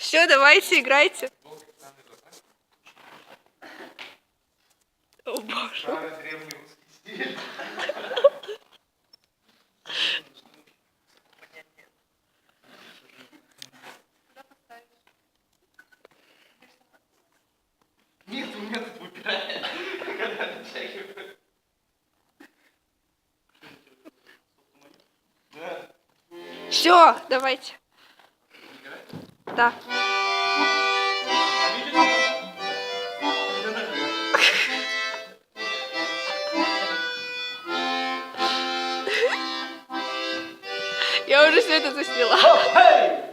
Все, давайте, играйте. О, боже. Старый древний русский стиль. Нет, у меня тут выпирает, когда натягиваю. Да. Все, давайте. Да. Я уже все это засняла. Ладно.